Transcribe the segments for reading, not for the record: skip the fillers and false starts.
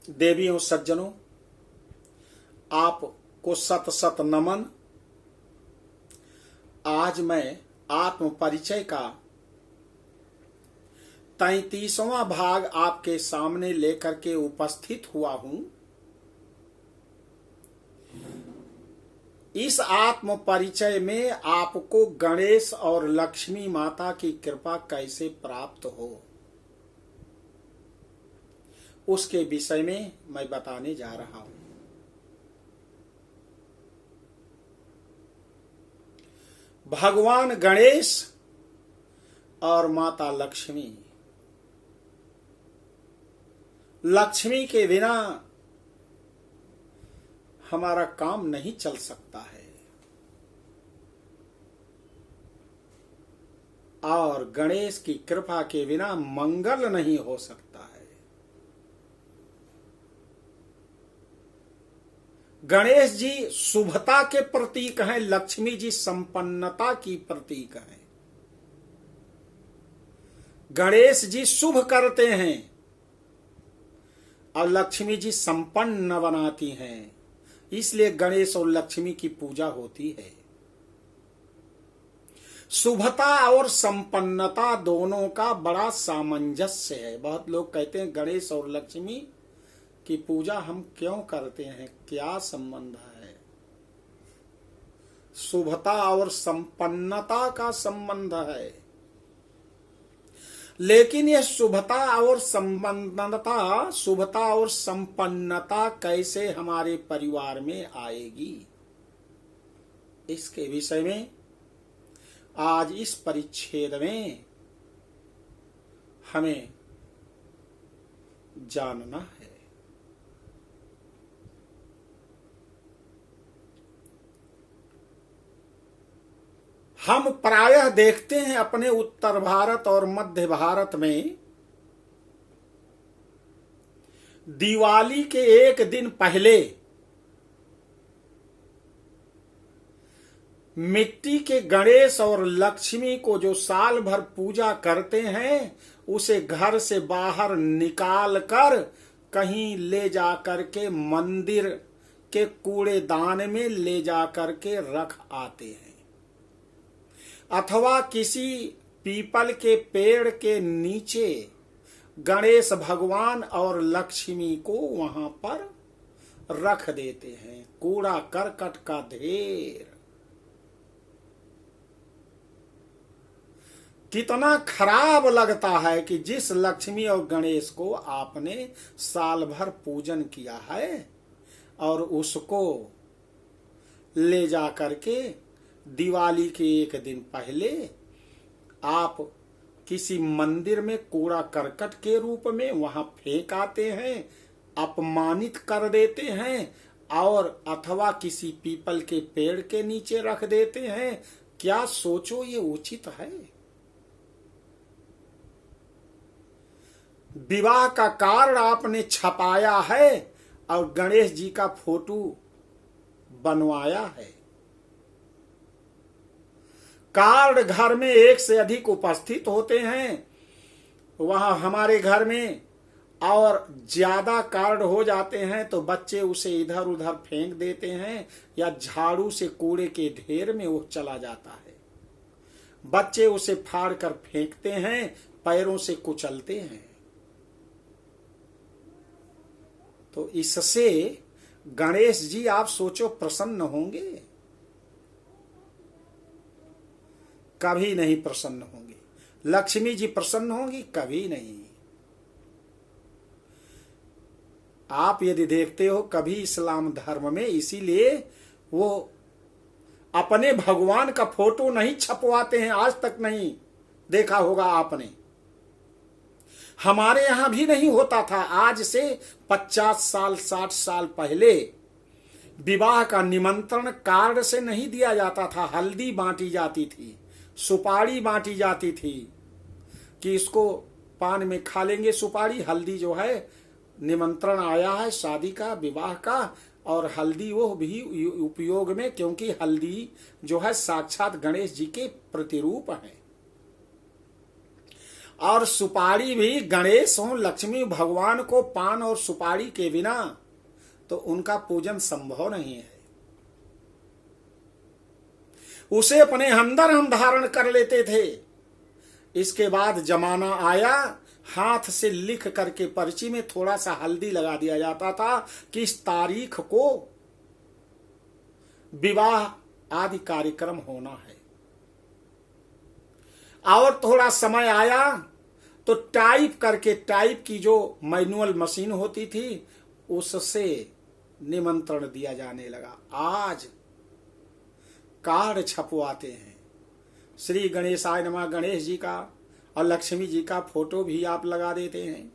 देवियों सज्जनों, आपको सत सत नमन। आज मैं आत्म परिचय का 33वां भाग आपके सामने लेकर के उपस्थित हुआ हूं। इस आत्म परिचय में आपको गणेश और लक्ष्मी माता की कृपा कैसे प्राप्त हो, उसके विषय में मैं बताने जा रहा हूं। भगवान गणेश और माता लक्ष्मी, लक्ष्मी के बिना हमारा काम नहीं चल सकता है और गणेश की कृपा के बिना मंगल नहीं हो सकता है। गणेश जी शुभता के प्रतीक हैं, लक्ष्मी जी संपन्नता की प्रतीक हैं। गणेश जी शुभ करते हैं और लक्ष्मी जी संपन्न बनाती हैं, इसलिए गणेश और लक्ष्मी की पूजा होती है। शुभता और संपन्नता दोनों का बड़ा सामंजस्य है। बहुत लोग कहते हैं गणेश और लक्ष्मी की पूजा हम क्यों करते हैं, क्या संबंध है? शुभता और संपन्नता का संबंध है, लेकिन यह शुभता और संपन्नता कैसे हमारे परिवार में आएगी, इसके विषय में आज इस परिच्छेद में हमें जानना है। हम प्रायः देखते हैं अपने उत्तर भारत और मध्य भारत में दिवाली के एक दिन पहले मिट्टी के गणेश और लक्ष्मी को जो साल भर पूजा करते हैं, उसे घर से बाहर निकाल कर कहीं ले जा करके मंदिर के कूड़ेदान में ले जा करके रख आते हैं, अथवा किसी पीपल के पेड़ के नीचे गणेश भगवान और लक्ष्मी को वहां पर रख देते हैं। कूड़ा करकट का ढेर। कितना खराब लगता है कि जिस लक्ष्मी और गणेश को आपने साल भर पूजन किया है और उसको ले जा करके दिवाली के एक दिन पहले आप किसी मंदिर में कूड़ा करकट के रूप में वहां फेंक आते हैं, अपमानित कर देते हैं, और अथवा किसी पीपल के पेड़ के नीचे रख देते हैं। क्या सोचो, ये उचित है? विवाह का कार्ड आपने छपाया है और गणेश जी का फोटो बनवाया है। कार्ड घर में एक से अधिक उपस्थित होते हैं, वहां हमारे घर में और ज्यादा कार्ड हो जाते हैं तो बच्चे उसे इधर उधर फेंक देते हैं या झाड़ू से कूड़े के ढेर में वो चला जाता है। बच्चे उसे फाड़ कर फेंकते हैं, पैरों से कुचलते हैं। तो इससे गणेश जी आप सोचो प्रसन्न होंगे? कभी नहीं प्रसन्न होंगे। लक्ष्मी जी प्रसन्न होंगी? कभी नहीं। आप यदि देखते हो कभी इस्लाम धर्म में, इसीलिए वो अपने भगवान का फोटो नहीं छपवाते हैं। आज तक नहीं देखा होगा आपने। हमारे यहां भी नहीं होता था। आज से 50 साल 60 साल पहले विवाह का निमंत्रण कार्ड से नहीं दिया जाता था। हल्दी बांटी जाती थी, सुपारी बांटी जाती थी कि इसको पान में खा लेंगे सुपारी। हल्दी जो है, निमंत्रण आया है शादी का, विवाह का, और हल्दी वो भी उपयोग में, क्योंकि हल्दी जो है साक्षात गणेश जी के प्रतिरूप है। और सुपारी भी, गणेश हो लक्ष्मी भगवान को पान और सुपारी के बिना तो उनका पूजन संभव नहीं है। उसे अपने अंदर हम धारण कर लेते थे। इसके बाद जमाना आया, हाथ से लिख करके पर्ची में थोड़ा सा हल्दी लगा दिया जाता था कि इस तारीख को विवाह आदि कार्यक्रम होना है। और थोड़ा समय आया तो टाइप करके, टाइप की जो मैनुअल मशीन होती थी उससे निमंत्रण दिया जाने लगा। आज कार्ड छपवाते हैं, श्री गणेशाय नमः, गणेश जी का और लक्ष्मी जी का फोटो भी आप लगा देते हैं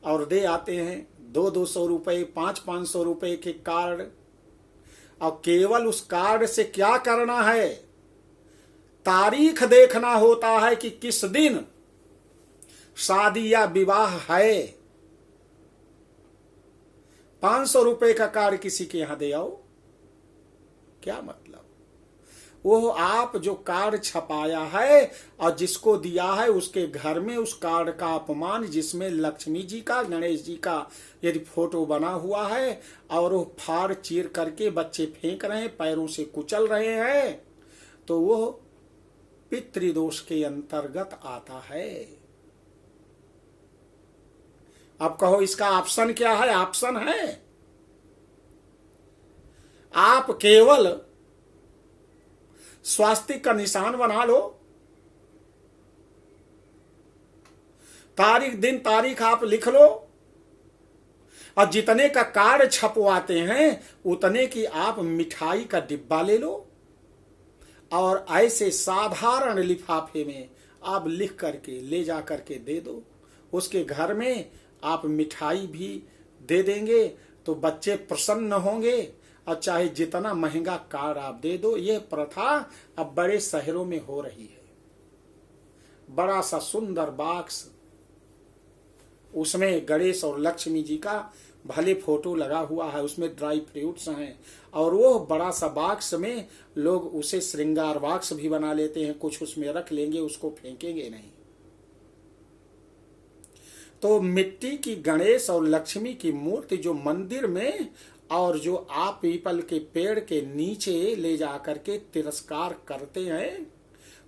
और दे आते हैं 200-200 रुपए, 500-500 रुपए के कार्ड। और केवल उस कार्ड से क्या करना है, तारीख देखना होता है कि किस दिन शादी या विवाह है। 500 रुपए का कार्ड किसी के यहां दे आओ, क्या मतलब? वो आप जो कार्ड छपाया है और जिसको दिया है उसके घर में उस कार्ड का अपमान, जिसमें लक्ष्मी जी का, गणेश जी का यदि फोटो बना हुआ है और वो फाड़ चीर करके बच्चे फेंक रहे हैं, पैरों से कुचल रहे हैं, तो वो पितृदोष के अंतर्गत आता है। अब कहो इसका ऑप्शन क्या है? ऑप्शन है, आप केवल स्वास्तिक का निशान बना लो, तारीख दिन तारीख आप लिख लो और जितने का कार्ड छपवाते हैं उतने की आप मिठाई का डिब्बा ले लो और ऐसे साधारण लिफाफे में आप लिख करके ले जा करके दे दो। उसके घर में आप मिठाई भी दे देंगे तो बच्चे प्रसन्न होंगे, और चाहे जितना महंगा कार्ड आप दे दो। यह प्रथा अब बड़े शहरों में हो रही है। बड़ा सा सुंदर बॉक्स, उसमें गणेश और लक्ष्मी जी का भले फोटो लगा हुआ है, उसमें ड्राई फ्रूट्स हैं, और वो बड़ा सा बॉक्स में लोग उसे श्रृंगार बॉक्स भी बना लेते हैं, कुछ उसमें रख लेंगे, उसको फेंकेंगे नहीं। तो मिट्टी की गणेश और लक्ष्मी की मूर्ति जो मंदिर में और जो आप पीपल के पेड़ के नीचे ले जा करके तिरस्कार करते हैं,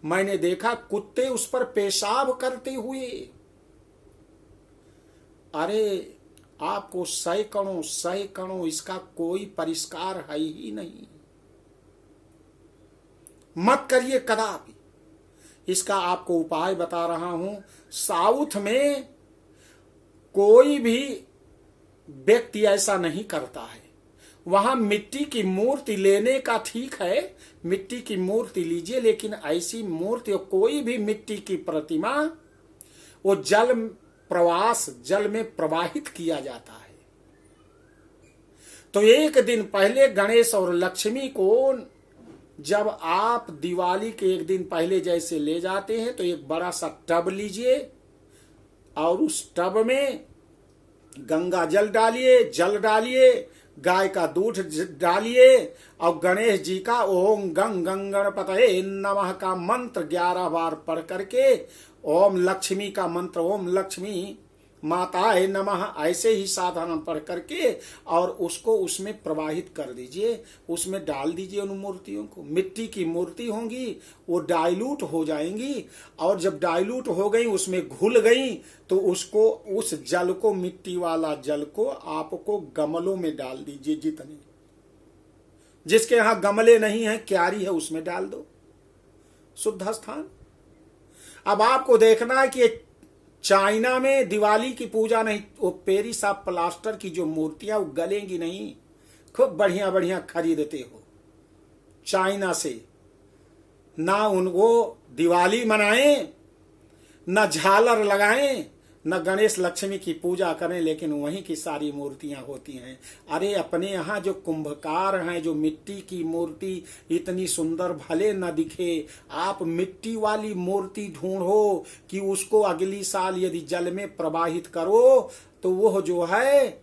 मैंने देखा कुत्ते उस पर पेशाब करते हुए। अरे आपको सैकड़ों इसका कोई परिष्कार है ही नहीं। मत करिए कदापि। इसका आपको उपाय बता रहा हूं। साउथ में कोई भी व्यक्ति ऐसा नहीं करता है। वहां मिट्टी की मूर्ति लेने का ठीक है, मिट्टी की मूर्ति लीजिए, लेकिन ऐसी मूर्ति, कोई भी मिट्टी की प्रतिमा, वो जल में प्रवाहित किया जाता है। तो एक दिन पहले गणेश और लक्ष्मी को जब आप दिवाली के एक दिन पहले जैसे ले जाते हैं, तो एक बड़ा सा टब लीजिए और उस टब में गंगा जल डालिए, गाय का दूध डालिए और गणेश जी का ओम गंग गणपतये नमः का मंत्र 11 बार पढ़ करके, ओम लक्ष्मी का मंत्र, ओम लक्ष्मी माताए नमः, ऐसे ही साधारण पढ़ करके और उसको उसमें प्रवाहित कर दीजिए, उसमें डाल दीजिए। उन मूर्तियों को, मिट्टी की मूर्ति होंगी, वो डाइल्यूट हो जाएंगी, और जब डाइल्यूट हो गई, उसमें घुल गई, तो उसको, उस जल को, मिट्टी वाला जल को आपको गमलों में डाल दीजिए। जितने जिसके यहां गमले नहीं है, क्यारी है, उसमें डाल दो, शुद्ध स्थान। अब आपको देखना है कि चाइना में दिवाली की पूजा नहीं, वो पेरिस ऑफ प्लास्टर की जो मूर्तियां वो गलेंगी नहीं। खूब बढ़िया बढ़िया खरीदते हो चाइना से, ना उनको दिवाली मनाएं, न झालर लगाएं, न गणेश लक्ष्मी की पूजा करें, लेकिन वहीं की सारी मूर्तियां होती हैं। अरे अपने यहाँ जो कुंभकार हैं, जो मिट्टी की मूर्ति इतनी सुंदर भले न दिखे, आप मिट्टी वाली मूर्ति ढूंढो कि उसको अगली साल यदि जल में प्रवाहित करो तो वो जो है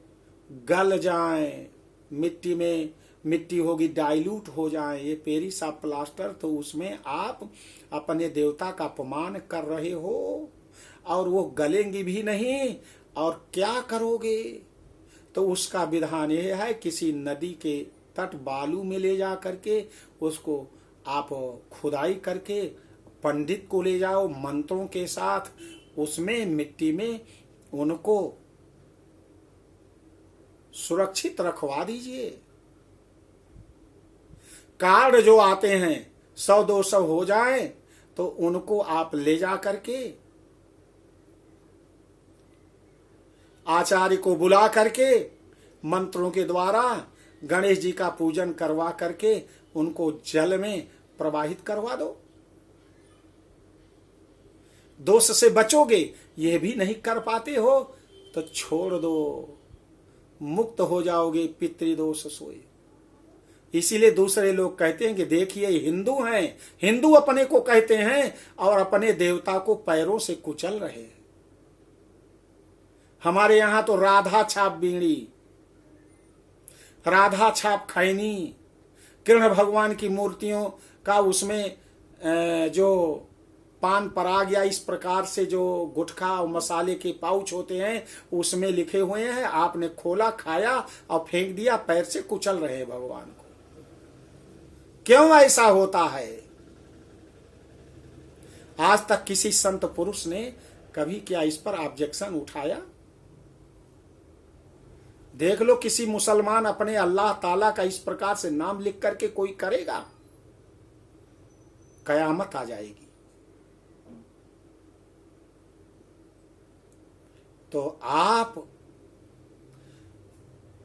गल जाए, मिट्टी में मिट्टी होगी, डाइल्यूट हो जाए। ये पेरिस ऑफ प्लास्टर, तो उसमें आप अपने देवता का अपमान कर रहे हो। और वो गलेंगी भी नहीं, और क्या करोगे? तो उसका विधान यह है, किसी नदी के तट बालू में ले जा करके उसको आप खुदाई करके पंडित को ले जाओ, मंत्रों के साथ उसमें मिट्टी में उनको सुरक्षित रखवा दीजिए। कार्ड जो आते हैं 100-200 हो जाए तो उनको आप ले जा करके आचार्य को बुला करके मंत्रों के द्वारा गणेश जी का पूजन करवा करके उनको जल में प्रवाहित करवा दो। दोष से बचोगे। यह भी नहीं कर पाते हो तो छोड़ दो, मुक्त हो जाओगे पितृदोष सोए। इसीलिए दूसरे लोग कहते हैं कि देखिए हिंदू हैं, हिंदू अपने को कहते हैं और अपने देवता को पैरों से कुचल रहे हैं। हमारे यहां तो राधा छाप बीड़ी, राधा छाप खैनी, कृष्ण भगवान की मूर्तियों का उसमें जो पान पराग या इस प्रकार से जो गुटखा और मसाले के पाउच होते हैं उसमें लिखे हुए हैं, आपने खोला, खाया और फेंक दिया, पैर से कुचल रहे भगवान को। क्यों ऐसा होता है? आज तक किसी संत पुरुष ने कभी क्या इस पर ऑब्जेक्शन उठाया? देख लो, किसी मुसलमान अपने अल्लाह ताला का इस प्रकार से नाम लिख करके कोई करेगा, कयामत आ जाएगी। तो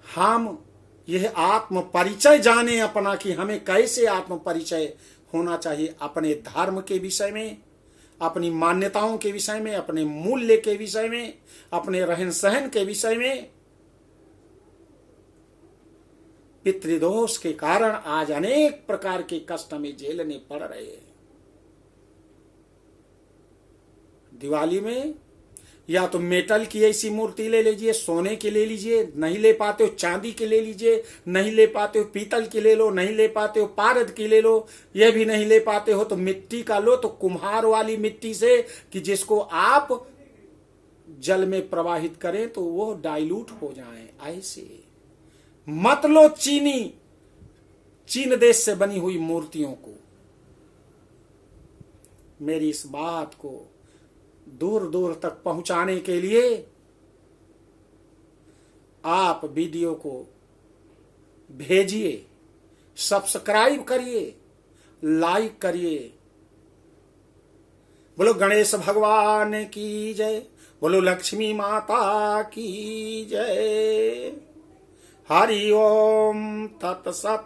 हम यह आत्म परिचय जाने अपना कि हमें कैसे आत्म परिचय होना चाहिए, अपने धर्म के विषय में, अपनी मान्यताओं के विषय में, अपने मूल्य के विषय में, अपने रहन सहन के विषय में। पितृदोष के कारण आज अनेक प्रकार के कष्ट हमें झेलने पड़ रहे हैं। दिवाली में या तो मेटल की ऐसी मूर्ति ले लीजिए, सोने की ले लीजिए, नहीं ले पाते हो चांदी की ले लीजिए, नहीं ले पाते हो पीतल की ले लो, नहीं ले पाते हो पारद की ले लो, यह भी नहीं ले पाते हो तो मिट्टी का लो, तो कुम्हार वाली मिट्टी से कि जिसको आप जल में प्रवाहित करें तो वो डाइल्यूट हो जाए। ऐसे मत लो चीन देश से बनी हुई मूर्तियों को। मेरी इस बात को दूर दूर तक पहुंचाने के लिए आप वीडियो को भेजिए, सब्सक्राइब करिए, लाइक करिए। बोलो गणेश भगवान की जय, बोलो लक्ष्मी माता की जय। हरि ओम तत्सत।